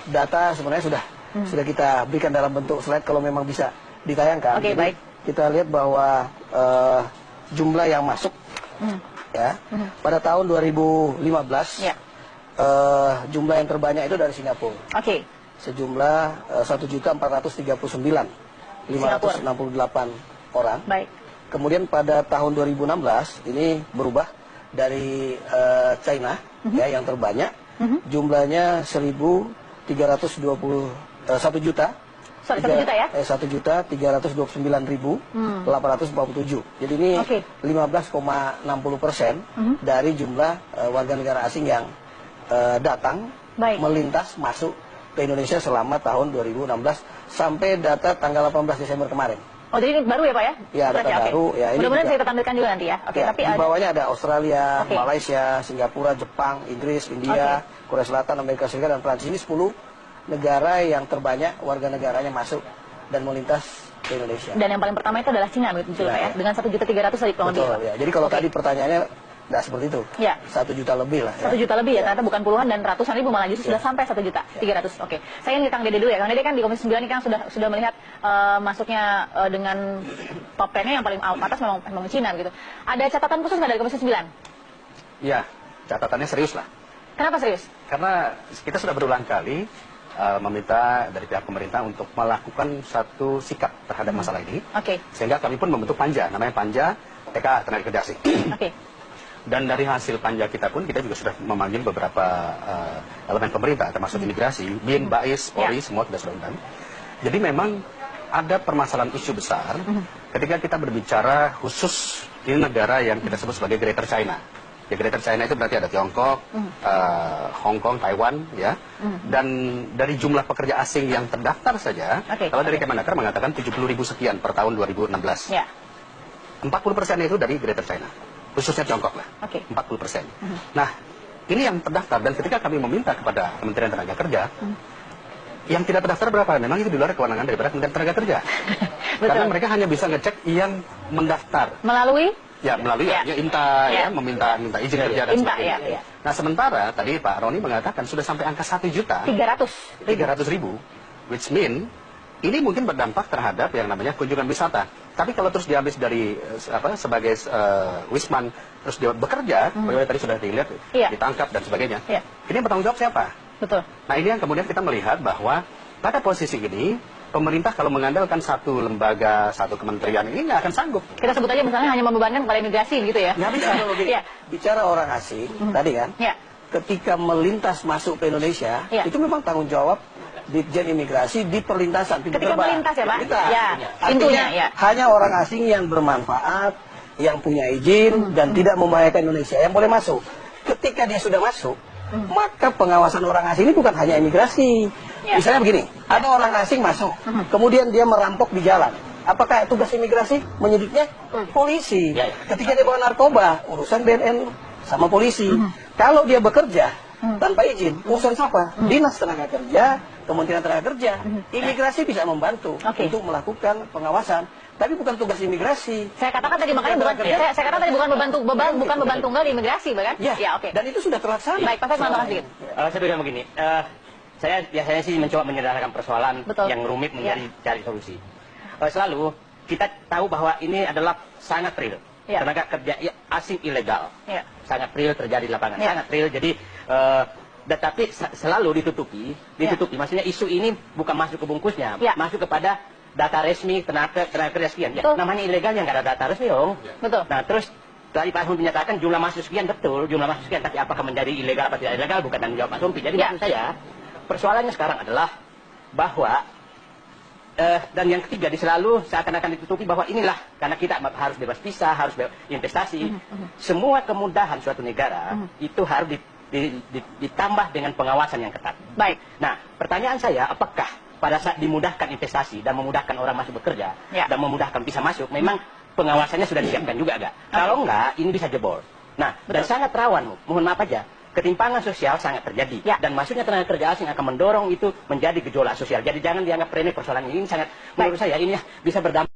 data sebenarnya sudah kita berikan dalam bentuk slide kalau memang bisa ditayangkan. Oke, baik. Kita lihat bahwa jumlah yang masuk ya pada tahun 2015 ya. Jumlah yang terbanyak itu dari Singapura. Oke. Sejumlah 1.439.568 orang. Baik. Kemudian pada tahun 2016 ini berubah dari China ya yang terbanyak. Jumlahnya 1.329.000 Jadi ini 15,60% dari jumlah warga negara asing yang datang melintas masuk ke Indonesia selama tahun 2016 sampai data tanggal 18 Desember kemarin. Oh, jadi ini baru ya Pak ya? Ya, data baru. Ya, mudah-mudahan saya tampilkan juga nanti ya. Oke, ya, tapi di bawahnya ada Australia, Malaysia, Singapura, Jepang, Inggris, India, Korea Selatan, Amerika Serikat, dan Prancis. Ini 10 negara yang terbanyak warga negaranya masuk dan melintas ke Indonesia. Dan yang paling pertama itu adalah Cina, betul Pak ya? Dengan 1.300.000 tadi kurang lebih. Betul, ya. Jadi kalau tadi pertanyaannya tidak seperti itu. Ya. 1 juta lebih lah. 1 juta lebih ya, ternyata bukan puluhan dan ratusan ribu, malah justru sudah sampai 1.300.000. Oke. Saya ingin ke Kang Dede dulu ya. Kang Dede kan di Komisi 9 ini kan sudah melihat masuknya dengan top 10-nya yang paling atas memang Cina gitu. Ada catatan khusus nggak dari Komisi 9? Ya, catatannya serius lah. Kenapa serius? Karena kita sudah berulang kali meminta dari pihak pemerintah untuk melakukan satu sikap terhadap masalah ini. Sehingga kami pun membentuk panja, namanya Panja TK Tenaga Kerja Asing. Dan dari hasil panja kita pun, kita juga sudah memanggil beberapa elemen pemerintah, termasuk imigrasi, BIN, BAIS, Polri, semua kita sudah undang. Jadi memang ada permasalahan isu besar ketika kita berbicara khusus di negara yang kita sebut sebagai Greater China. Ya, Greater China itu berarti ada Tiongkok, Hong Kong, Taiwan, ya. Dan dari jumlah pekerja asing yang terdaftar saja, kalau dari Kemenaker mengatakan 70.000 sekian per tahun 2016. 40% itu dari Greater China. Khususnya Tiongkok lah, 40%. Nah, ini yang terdaftar, dan ketika kami meminta kepada Kementerian Tenaga Kerja, yang tidak terdaftar berapa? Memang itu di luar kewenangan daripada Kementerian Tenaga Kerja. Karena mereka hanya bisa ngecek yang mendaftar. Melalui? Ya, melalui ya IMTA, ya, meminta izin kerja dan sebagainya. Nah, sementara tadi Pak Roni mengatakan sudah sampai angka 1.300.000, which mean ini mungkin berdampak terhadap yang namanya kunjungan wisata. Tapi kalau terus diambil dari sebagai wisman, terus dia bekerja, bagaimana tadi sudah dilihat, ditangkap dan sebagainya. Ini yang bertanggung jawab siapa? Betul. Nah, ini yang kemudian kita melihat bahwa pada posisi ini, pemerintah kalau mengandalkan satu lembaga, satu kementerian ini nggak akan sanggup. Kita sebut aja misalnya hanya membebankan kepada imigrasi gitu ya? Nggak bisa. Bicara orang asing, tadi kan, ketika melintas masuk ke Indonesia, itu memang tanggung jawab Ditjen Imigrasi di perlintasan pintu ketika terbang. melintas ya Pak? Ya. Pintunya hanya orang asing yang bermanfaat, yang punya izin dan tidak membahayakan Indonesia yang boleh masuk. Ketika dia sudah masuk, maka pengawasan orang asing ini bukan hanya imigrasi. Misalnya begini, ada orang asing masuk, kemudian dia merampok di jalan. Apakah tugas imigrasi menyidiknya? Polisi. Ketika dia bawa narkoba, urusan BNN sama polisi. Kalau dia bekerja tanpa izin, urusan siapa? Dinas Tenaga Kerja, Kementerian Tenaga Kerja, imigrasi bisa membantu untuk melakukan pengawasan, tapi bukan tugas imigrasi. Saya katakan tadi makanya bukan beban tunggal di imigrasi, bahkan. Dan itu sudah terlaksana. Baik, Pak Fek, tambahkan sedikit. Saya bilang begini, saya biasanya sih mencoba menyederhanakan persoalan yang rumit menjadi cari solusi. Selalu kita tahu bahwa ini adalah sangat real. Tenaga kerja asing ilegal, sangat real terjadi di lapangan, sangat real. Jadi tetapi selalu ditutupi, maksudnya isu ini bukan masuk ke bungkusnya, masuk kepada data resmi tenaga kerja sekian. Namanya ilegal yang nggak ada data resmi dong. Nah, terus tadi Pak Sumpi menyatakan jumlah masuk sekian, betul, jumlah masuk sekian, tapi apakah menjadi ilegal atau tidak ilegal bukan tanggung jawab Pak Sumpi. Jadi maksud saya, persoalannya sekarang adalah bahwa dan yang ketiga, selalu seakan-akan ditutupi bahwa inilah karena kita harus bebas visa, harus bebas investasi, semua kemudahan suatu negara itu harus ditambah dengan pengawasan yang ketat. Baik. Nah, pertanyaan saya, apakah pada saat dimudahkan investasi dan memudahkan orang masuk bekerja dan memudahkan bisa masuk, memang pengawasannya sudah disiapkan juga nggak? Kalau nggak, ini bisa jebol. Nah, dan sangat rawan, mohon maaf aja, ketimpangan sosial sangat terjadi. Dan masuknya tenaga kerja asing akan mendorong itu menjadi gejolak sosial. Jadi jangan dianggap remeh persoalan ini sangat, menurut saya ini bisa berdampak.